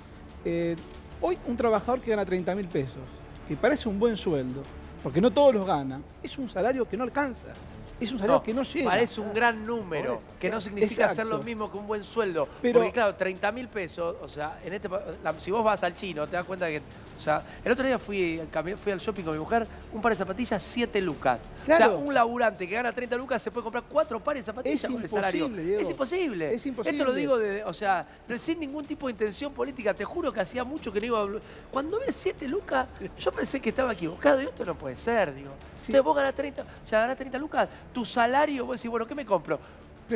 hoy un trabajador que gana 30.000 pesos, que parece un buen sueldo, porque no todos los ganan, es un salario que no alcanza. Es un salario que no llega. Parece un gran número, que no significa Exacto. hacer lo mismo que un buen sueldo. Pero- Porque claro, 30.000 pesos, o sea, si vos vas al chino, te das cuenta que, o sea, el otro día fui al shopping con mi mujer, un par de zapatillas, 7 lucas. Claro. O sea, un laburante que gana 30 lucas se puede comprar 4 pares de zapatillas Es con el salario. imposible, Diego. Es imposible. Es imposible. Esto lo digo, o sea, no sin ningún tipo de intención política. Te juro que hacía mucho que le iba a... Cuando vi 7 lucas, yo pensé que estaba equivocado. Y esto no puede ser, digo. Entonces vos ganás 30, o sea, ganás 30 lucas, tu salario, vos decís, bueno, ¿qué me compro?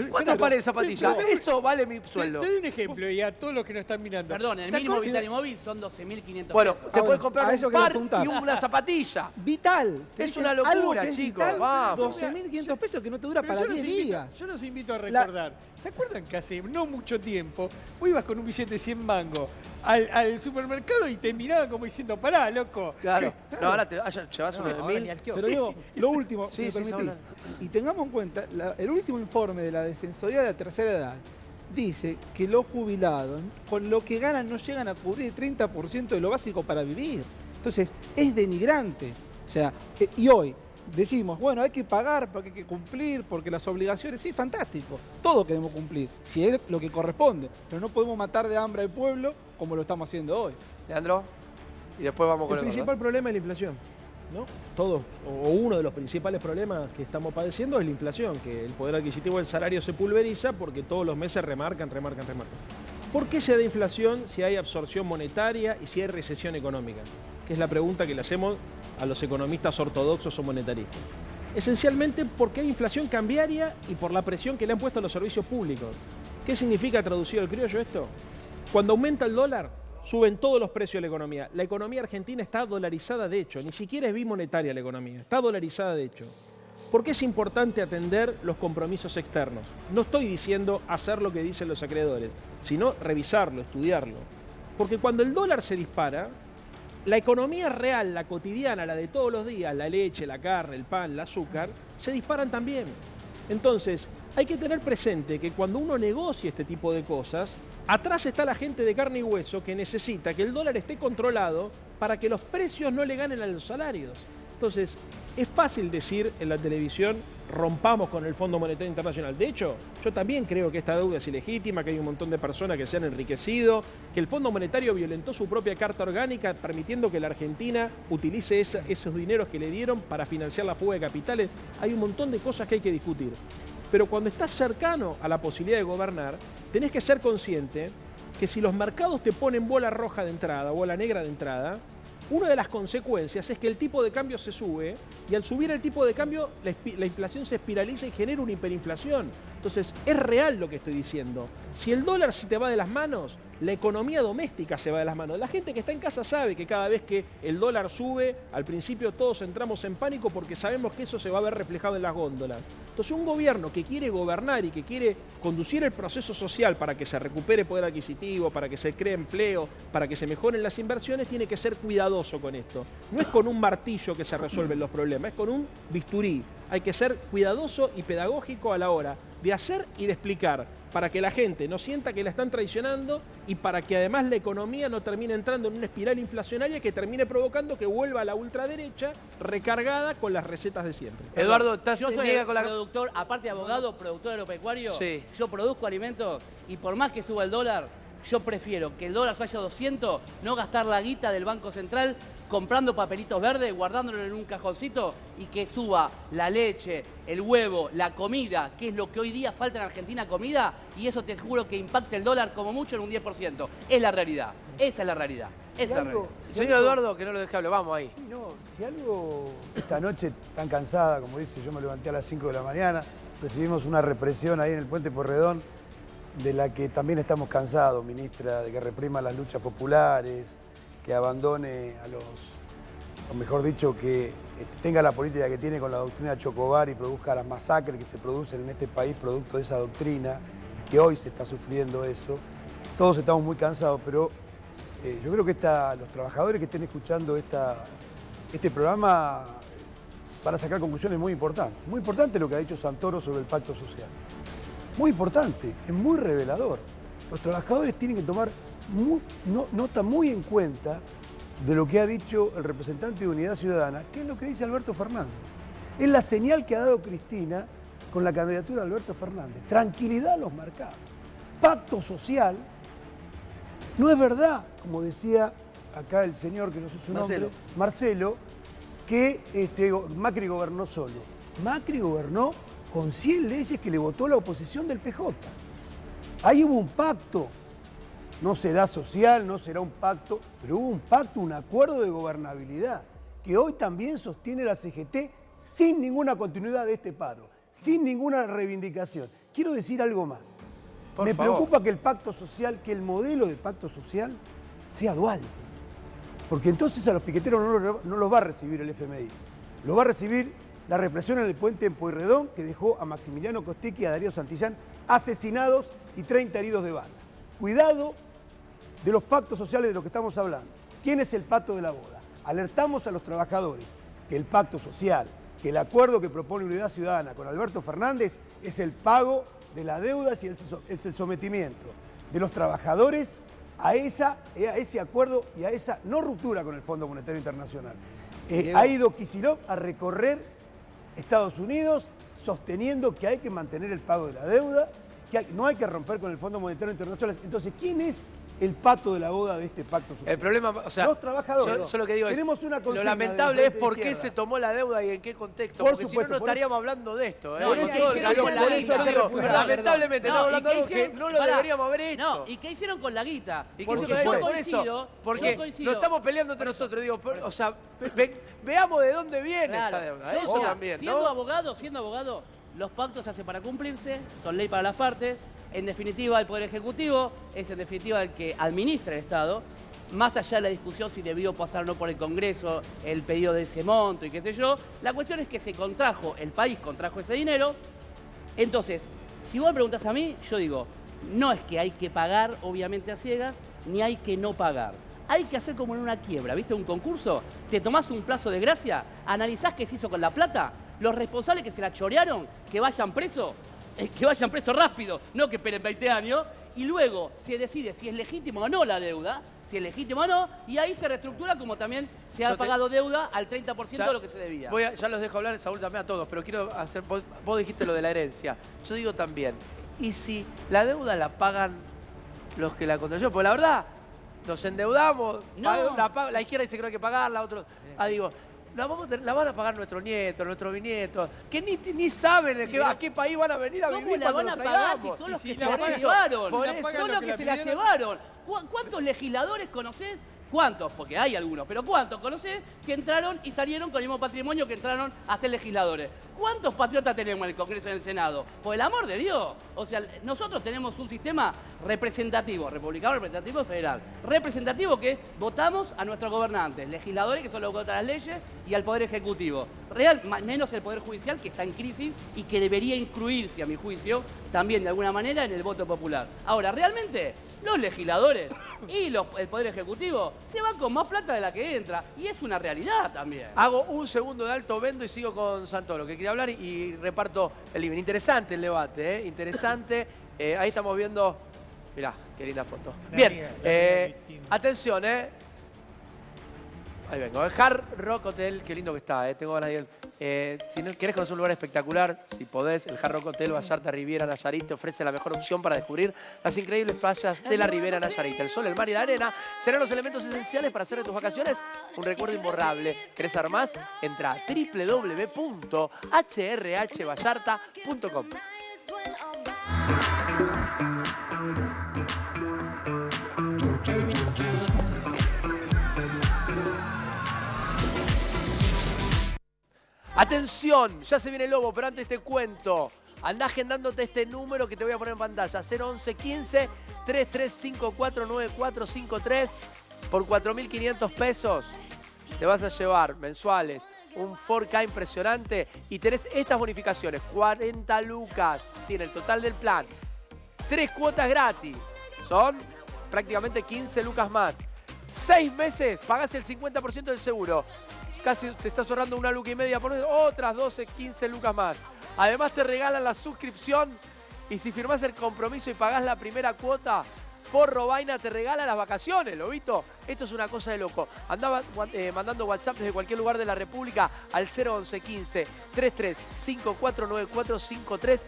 4 pares de zapatillas. Eso vale mi sueldo. Te doy un ejemplo y a todos los que nos están mirando. Perdón, el ¿Te mínimo acuerdas? vital y móvil son 12.500 Bueno, pesos. te puedes comprar a eso un quería par apuntar. y una zapatilla. Vital. Te Es dicen una locura, algo que es chicos, vital, vamos. 12.500 pesos que no te dura Pero para yo 10 los invito- días. Yo los invito a recordar. ¿Se acuerdan que hace no mucho tiempo vos ibas con un billete de 100 mangos al supermercado y te miraban como diciendo, pará, loco? Claro. ¿Qué? No, ahora te llevas un ahora mil. ni al Pero digo, lo último, Sí, si me sí, permitís. Saúl. Y tengamos en cuenta, el último informe de la Defensoría de la Tercera Edad dice que los jubilados con lo que ganan no llegan a cubrir el 30% de lo básico para vivir. Entonces, es denigrante. O sea, y hoy decimos, bueno, hay que pagar porque hay que cumplir, porque las obligaciones, sí, fantástico, todo queremos cumplir, si es lo que corresponde, pero no podemos matar de hambre al pueblo como lo estamos haciendo hoy. Leandro, y después vamos con El el principal problema es la inflación, ¿no? Todos, o uno de los principales problemas que estamos padeciendo es la inflación, que el poder adquisitivo del salario se pulveriza porque todos los meses remarcan. ¿Por qué se da inflación si hay absorción monetaria y si hay recesión económica? Que es la pregunta que le hacemos a los economistas ortodoxos o monetaristas. Esencialmente porque hay inflación cambiaria y por la presión que le han puesto a los servicios públicos. ¿Qué significa traducido al criollo esto? Cuando aumenta el dólar, suben todos los precios de la economía. La economía argentina está dolarizada de hecho, ni siquiera es bimonetaria la economía, está dolarizada de hecho. ¿Por qué es importante atender los compromisos externos? No estoy diciendo hacer lo que dicen los acreedores, sino revisarlo, estudiarlo. Porque cuando el dólar se dispara, la economía real, la cotidiana, la de todos los días, la leche, la carne, el pan, el azúcar, se disparan también. Entonces, hay que tener presente que cuando uno negocia este tipo de cosas, atrás está la gente de carne y hueso que necesita que el dólar esté controlado para que los precios no le ganen a los salarios. Entonces, es fácil decir en la televisión, rompamos con el Fondo Monetario Internacional. De hecho, yo también creo que esta deuda es ilegítima, que hay un montón de personas que se han enriquecido, que el Fondo Monetario violentó su propia carta orgánica, permitiendo que la Argentina utilice esos dineros que le dieron para financiar la fuga de capitales. Hay un montón de cosas que hay que discutir. Pero cuando estás cercano a la posibilidad de gobernar, tenés que ser consciente que si los mercados te ponen bola roja de entrada, bola negra de entrada, una de las consecuencias es que el tipo de cambio se sube y al subir el tipo de cambio la inflación se espiraliza y genera una hiperinflación. Entonces, es real lo que estoy diciendo. Si el dólar se te va de las manos, la economía doméstica se va de las manos. La gente que está en casa sabe que cada vez que el dólar sube, al principio todos entramos en pánico porque sabemos que eso se va a ver reflejado en las góndolas. Entonces, un gobierno que quiere gobernar y que quiere conducir el proceso social para que se recupere poder adquisitivo, para que se cree empleo, para que se mejoren las inversiones, tiene que ser cuidadoso con esto. No es con un martillo que se resuelven los problemas, es con un bisturí. Hay que ser cuidadoso y pedagógico a la hora de hacer y de explicar, para que la gente no sienta que la están traicionando y para que además la economía no termine entrando en una espiral inflacionaria que termine provocando que vuelva a la ultraderecha recargada con las recetas de siempre. Eduardo, ¿estás yo soy productor, aparte de abogado, productor agropecuario, sí. Yo produzco alimentos y por más que suba el dólar, yo prefiero que el dólar vaya a 200, no gastar la guita del Banco Central comprando papelitos verdes, guardándolo en un cajoncito y que suba la leche, el huevo, la comida, que es lo que hoy día falta en Argentina, comida, y eso te juro que impacta el dólar como mucho en un 10%. Es la realidad, esa es la realidad. Esa es la realidad. Señor Eduardo, que no lo deje hablar, vamos ahí. Sí, no, si algo esta noche tan cansada, como dice, yo me levanté a las 5 de la mañana, recibimos una represión ahí en el Puente Porredón, de la que también estamos cansados, ministra, de que reprima las luchas populares, que abandone a los, o mejor dicho, que tenga la política que tiene con la doctrina Chocobar y produzca las masacres que se producen en este país producto de esa doctrina, y que hoy se está sufriendo eso. Todos estamos muy cansados, pero yo creo que los trabajadores que estén escuchando este programa van a sacar conclusiones muy importantes. Muy importante lo que ha dicho Santoro sobre el pacto social. Muy importante, es muy revelador. Los trabajadores tienen que tomar nota muy en cuenta de lo que ha dicho el representante de Unidad Ciudadana, que es lo que dice Alberto Fernández. Es la señal que ha dado Cristina con la candidatura de Alberto Fernández. Tranquilidad a los mercados. Pacto social. No es verdad, como decía acá el señor, que no sé su nombre, Marcelo, que Macri gobernó solo. Macri gobernó con 100 leyes que le votó la oposición del PJ. Ahí hubo un pacto. No será social, no será un pacto, pero hubo un pacto, un acuerdo de gobernabilidad, que hoy también sostiene la CGT sin ninguna continuidad de este paro, sin ninguna reivindicación. Quiero decir algo más. Me preocupa que el pacto social, que el modelo de pacto social sea dual. Porque entonces a los piqueteros no los va a recibir el FMI. Los va a recibir la represión en el puente en Pueyrredón, que dejó a Maximiliano Costecchi y a Darío Santillán asesinados y 30 heridos de bala. Cuidado de los pactos sociales de los que estamos hablando. ¿Quién es el pato de la boda? Alertamos a los trabajadores que el pacto social, que el acuerdo que propone Unidad Ciudadana con Alberto Fernández es el pago de las deudas y es el sometimiento de los trabajadores a ese acuerdo y a esa no ruptura con el Fondo Monetario Internacional. Ha ido Kicillof a recorrer Estados Unidos sosteniendo que hay que mantener el pago de la deuda, que no hay que romper con el Fondo Monetario Internacional. Entonces, ¿quién es el pato de la boda de este pacto social? El problema, o sea, los trabajadores. Yo lo que digo es, lo lamentable es por qué se tomó la deuda y en qué contexto, porque si no, no estaríamos hablando de esto. Lamentablemente estamos hablando de algo que no lo deberíamos haber hecho. No, ¿y qué hicieron con la guita? ¿Y qué hicieron con eso? Porque no estamos peleando entre nosotros, digo, o sea, veamos de dónde viene esa deuda. Eso también, siendo abogado, los pactos se hacen para cumplirse, son ley para las partes. En definitiva, el Poder Ejecutivo es en definitiva el que administra el Estado, más allá de la discusión si debió pasar o no por el Congreso el pedido de ese monto y qué sé yo, la cuestión es que el país contrajo ese dinero. Entonces, si vos me preguntás a mí, yo digo, no es que hay que pagar, obviamente, a ciegas, ni hay que no pagar. Hay que hacer como en una quiebra, ¿viste? Un concurso, te tomás un plazo de gracia, analizás qué se hizo con la plata, los responsables que se la chorearon, que vayan presos rápido, no que esperen 20 años, y luego se decide si es legítimo o no la deuda, y ahí se reestructura como también se ha pagado deuda al 30% de lo que se debía. Ya los dejo hablar, Saúl, también a todos, pero quiero hacer, vos dijiste lo de la herencia, yo digo también, ¿y si la deuda la pagan los que la contrayeron? Porque la verdad, nos endeudamos, la izquierda dice que no hay que pagarla, otros, digo, la van a pagar nuestros nietos, nuestros bisnietos, que ni saben a qué país van a venir a vivir. ¿Cómo la van a pagar si son los que se la llevaron? Son los que se la llevaron. ¿Cuántos legisladores conocés ¿Cuántos? Porque hay algunos, pero ¿cuántos conocés que entraron y salieron con el mismo patrimonio que entraron a ser legisladores? ¿Cuántos patriotas tenemos en el Congreso y en el Senado? Por el amor de Dios. O sea, nosotros tenemos un sistema representativo, republicano, representativo, federal. Representativo que votamos a nuestros gobernantes, legisladores que son los que votan las leyes y al Poder Ejecutivo. Menos el Poder Judicial que está en crisis y que debería incluirse, a mi juicio, también de alguna manera en el voto popular. Ahora, realmente, los legisladores y el Poder Ejecutivo se van con más plata de la que entra y es una realidad también. Hago un segundo de alto, vendo y sigo con Santoro, que quería hablar y reparto el living. Interesante el debate, ¿eh? Interesante. Ahí estamos viendo... Mirá, qué linda foto. Bien, atención, ¿eh? Ahí vengo. Hard Rock Hotel, qué lindo que está, ¿eh? Tengo ganas de ir. Si no querés conocer un lugar espectacular, si podés, el Hard Rock Hotel Vallarta Riviera Nayarit te ofrece la mejor opción para descubrir las increíbles playas de la Riviera Nayarit. El sol, el mar y la arena serán los elementos esenciales para hacer de tus vacaciones un recuerdo imborrable. ¿Querés saber más? Entra a www.hrhvallarta.com. Atención, ya se viene el lobo, pero antes te cuento. Andá agendándote este número que te voy a poner en pantalla. 011 15 3354 9453 por 4.500 pesos. Te vas a llevar mensuales un 4K impresionante y tenés estas bonificaciones. 40 lucas, sí, en el total del plan. 3 cuotas gratis. Son prácticamente 15 lucas más. 6 meses, pagás el 50% del seguro. Casi te estás ahorrando 1,5 lucas por mes, otras 12, 15 lucas más. Además te regalan la suscripción y si firmás el compromiso y pagás la primera cuota, Forro Vaina te regala las vacaciones, ¿lobito? Esto es una cosa de loco. Andaba mandando WhatsApp desde cualquier lugar de la República al 011 15 33 54 9453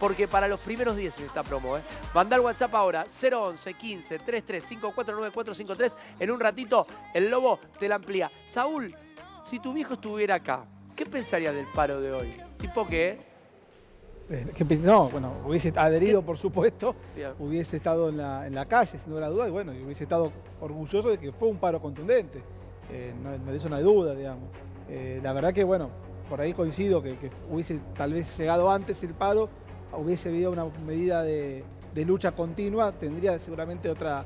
porque para los primeros 10 es esta promo, ¿eh? Mandá el WhatsApp ahora, 011 15 33 54 9453. En un ratito el lobo te la amplía. Saúl, si tu viejo estuviera acá, ¿qué pensaría del paro de hoy? ¿Tipo qué? No, bueno, hubiese adherido, por supuesto, Bien. hubiese estado en la calle, sin duda a duda, y bueno, y hubiese estado orgulloso de que fue un paro contundente. De eso no hay duda, digamos. La verdad que, bueno, por ahí coincido que hubiese tal vez llegado antes el paro, hubiese habido una medida de lucha continua, tendría seguramente otra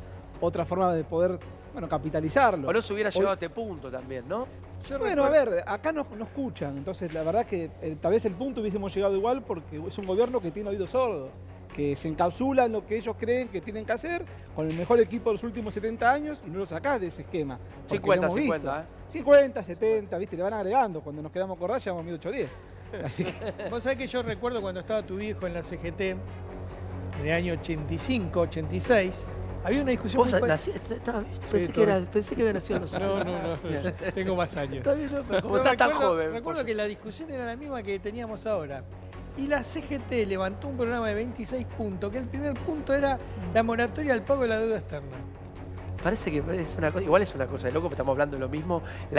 forma de poder, bueno, capitalizarlo. O no se hubiera llegado a este punto también, ¿no? Bueno, a ver, acá no escuchan, entonces la verdad que tal vez el punto hubiésemos llegado igual porque es un gobierno que tiene oído sordo, que se encapsula en lo que ellos creen que tienen que hacer, con el mejor equipo de los últimos 70 años y no lo sacás de ese esquema. 50, 50, 50, 70, ¿viste? Le van agregando, cuando nos quedamos acordar llevamos 1810. Así que... Vos sabés que yo recuerdo cuando estaba tu viejo en la CGT, en el año 85, 86, había una discusión... ¿Vos pensé que había nacido en los años. No. Tengo más años. Está bien, no, pero como estás tan joven. Recuerdo que la discusión era la misma que teníamos ahora. Y la CGT levantó un programa de 26 puntos, que el primer punto era la moratoria al pago de la deuda externa. Parece que es una cosa, igual es una cosa de loco, pero estamos hablando de lo mismo. No.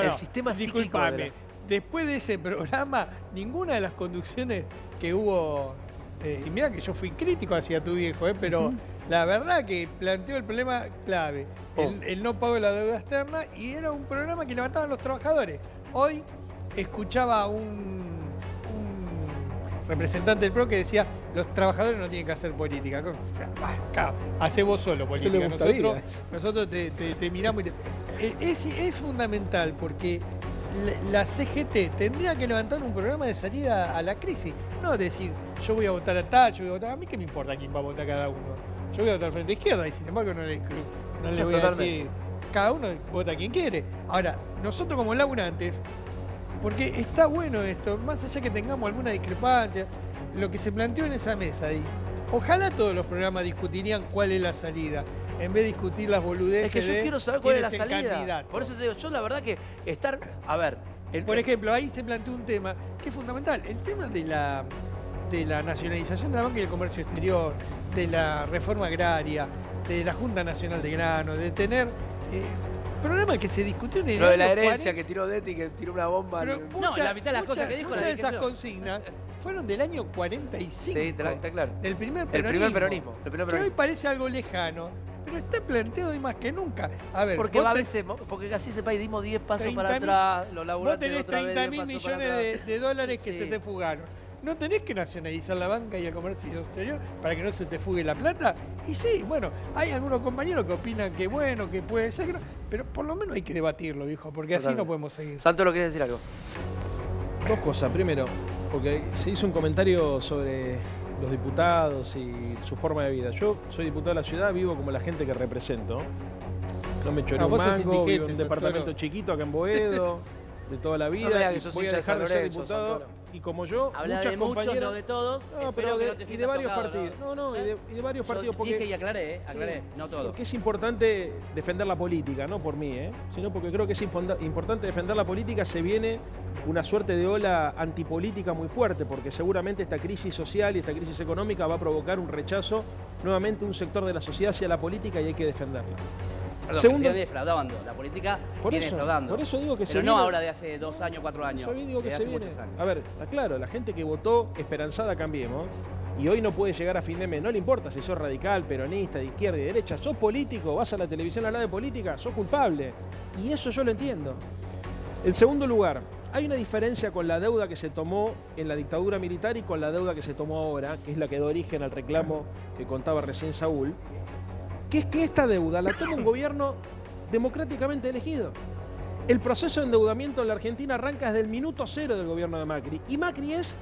El sistema cíclico. Disculpame. Después de ese programa, ninguna de las conducciones que hubo... y mira que yo fui crítico hacia tu viejo, pero la verdad que planteó el problema clave, el no pago de la deuda externa, y era un programa que levantaban los trabajadores. Hoy escuchaba a un representante del PRO que decía, los trabajadores no tienen que hacer política. O sea, hacé vos solo política. Nosotros te miramos y es fundamental porque la CGT tendría que levantar un programa de salida a la crisis. No decir, yo voy a votar a tal, yo voy a votar a mí, ¿qué me importa quién va a votar cada uno? Yo voy a votar al Frente Izquierda y sin embargo no le voy a decir, cada uno vota a quien quiere. Ahora, nosotros como laburantes, porque está bueno esto, más allá que tengamos alguna discrepancia, lo que se planteó en esa mesa ahí, ojalá todos los programas discutirían cuál es la salida, en vez de discutir las boludeces. Es que yo quiero saber cuál es la salida. Candidato. Por eso te digo, yo la verdad que estar... A ver... Por ejemplo, ahí se planteó un tema que es fundamental, el tema de la nacionalización de la banca y el comercio exterior, de la reforma agraria, de la Junta Nacional de Grano, de tener... programa que se discutió en el Lo de la herencia 40... que tiró Detti, que tiró una bomba. Pero la mitad de las cosas que dijo... Muchas de esas consignas fueron del año 45. Sí, está claro. Del primer peronismo. Que hoy parece algo lejano, pero pero está planteado hoy más que nunca. A ver, porque porque casi ese país dimos 10 pasos para atrás, los laburantes vos tenés 30.000 millones de dólares que se te fugaron. ¿No tenés que nacionalizar la banca y el comercio exterior para que no se te fugue la plata? Y sí, bueno, hay algunos compañeros que opinan que bueno, que puede ser, que no, pero por lo menos hay que debatirlo, viejo, porque así no podemos seguir. Santo, ¿lo querés decir algo? Dos cosas. Primero, porque se hizo un comentario sobre los diputados y su forma de vida. Yo soy diputado de la ciudad, vivo como la gente que represento. No me choré un mango, vivo en un departamento chiquito acá en Boedo, de toda la vida, y voy a dejar de ser diputado. Y como yo, habla muchas de muchos, compañeras... no de todos. No, pero y de varios partidos. Y de varios partidos. Porque dije y aclaré, no todos. Porque es importante defender la política, no por mí, sino porque creo que es importante defender la política. Se viene una suerte de ola antipolítica muy fuerte, porque seguramente esta crisis social y esta crisis económica va a provocar un rechazo nuevamente de un sector de la sociedad hacia la política y hay que defenderla. Perdón, Segundo, viene defraudando. La política viene defraudando. Por eso digo que pero no ahora de hace 2 años, 4 años. Yo digo que se viene. Años. A ver, está claro, la gente que votó esperanzada Cambiemos y hoy no puede llegar a fin de mes, no le importa si sos radical, peronista, de izquierda y de derecha, sos político, vas a la televisión a hablar de política, sos culpable. Y eso yo lo entiendo. En segundo lugar, hay una diferencia con la deuda que se tomó en la dictadura militar y con la deuda que se tomó ahora, que es la que da origen al reclamo que contaba recién Saúl, que es que esta deuda la toma un gobierno democráticamente elegido. El proceso de endeudamiento en la Argentina arranca desde el minuto 0 del gobierno de Macri. Y Macri es,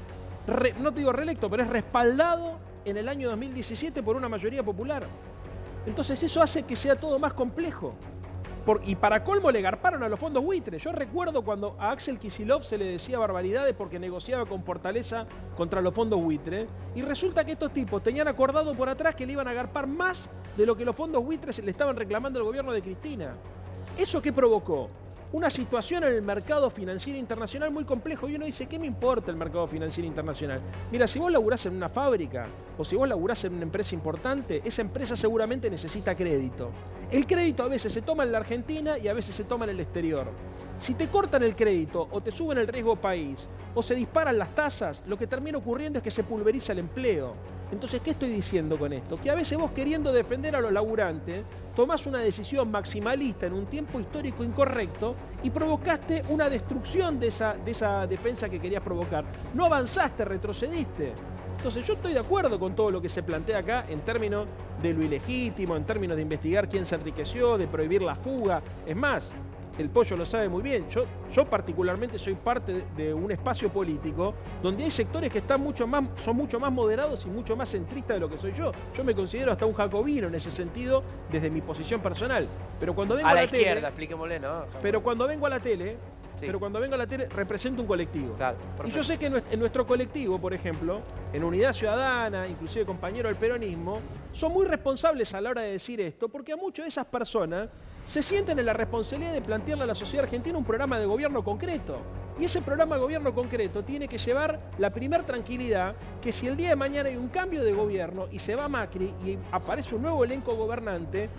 no te digo reelecto, pero es respaldado en el año 2017 por una mayoría popular. Entonces eso hace que sea todo más complejo. Y para colmo le garparon a los fondos buitres. Yo recuerdo cuando a Axel Kicillof se le decía barbaridades porque negociaba con Fortaleza contra los fondos buitres. Y resulta que estos tipos tenían acordado por atrás que le iban a garpar más de lo que los fondos buitres le estaban reclamando al gobierno de Cristina. ¿Eso qué provocó? Una situación en el mercado financiero internacional muy complejo. Y uno dice, ¿qué me importa el mercado financiero internacional? Mira, si vos laburás en una fábrica o si vos laburás en una empresa importante, esa empresa seguramente necesita crédito. El crédito a veces se toma en la Argentina y a veces se toma en el exterior. Si te cortan el crédito o te suben el riesgo país o se disparan las tasas, lo que termina ocurriendo es que se pulveriza el empleo. Entonces, ¿qué estoy diciendo con esto? Que a veces vos queriendo defender a los laburantes, tomás una decisión maximalista en un tiempo histórico incorrecto y provocaste una destrucción de esa defensa que querías provocar. No avanzaste, retrocediste. Entonces yo estoy de acuerdo con todo lo que se plantea acá en términos de lo ilegítimo, en términos de investigar quién se enriqueció, de prohibir la fuga. Es más, el Pollo lo sabe muy bien, yo particularmente soy parte de un espacio político donde hay sectores que son mucho más moderados y mucho más centristas de lo que soy yo. Yo me considero hasta un jacobino en ese sentido desde mi posición personal. Pero cuando vengo a la izquierda, tele, expliquémosle, ¿no? Pero cuando vengo a la tele represento un colectivo. Claro, y yo sé que en nuestro colectivo, por ejemplo, en Unidad Ciudadana, inclusive compañeros del peronismo, son muy responsables a la hora de decir esto, porque a muchas de esas personas se sienten en la responsabilidad de plantearle a la sociedad argentina un programa de gobierno concreto. Y ese programa de gobierno concreto tiene que llevar la primer tranquilidad que si el día de mañana hay un cambio de gobierno y se va Macri y aparece un nuevo elenco gobernante,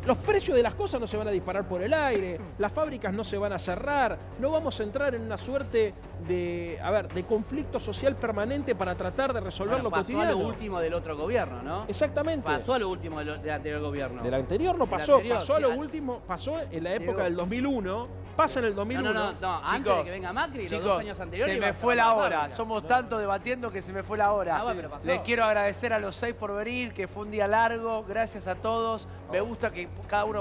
los precios de las cosas no se van a disparar por el aire, las fábricas no se van a cerrar, no vamos a entrar en una suerte de conflicto social permanente para tratar de resolver lo cotidiano. Pasó a lo último del otro gobierno, ¿no? Exactamente. Pasó a lo último del anterior gobierno. Del anterior no pasó, pasó a lo último, pasó en la época del 2001, pasa en el 2001. No, antes de que venga Macri, los 2 años anteriores. Se me fue la hora, somos tanto debatiendo que se me fue la hora. Les quiero agradecer a los 6 por venir, que fue un día largo, gracias a todos. Me gusta que cada uno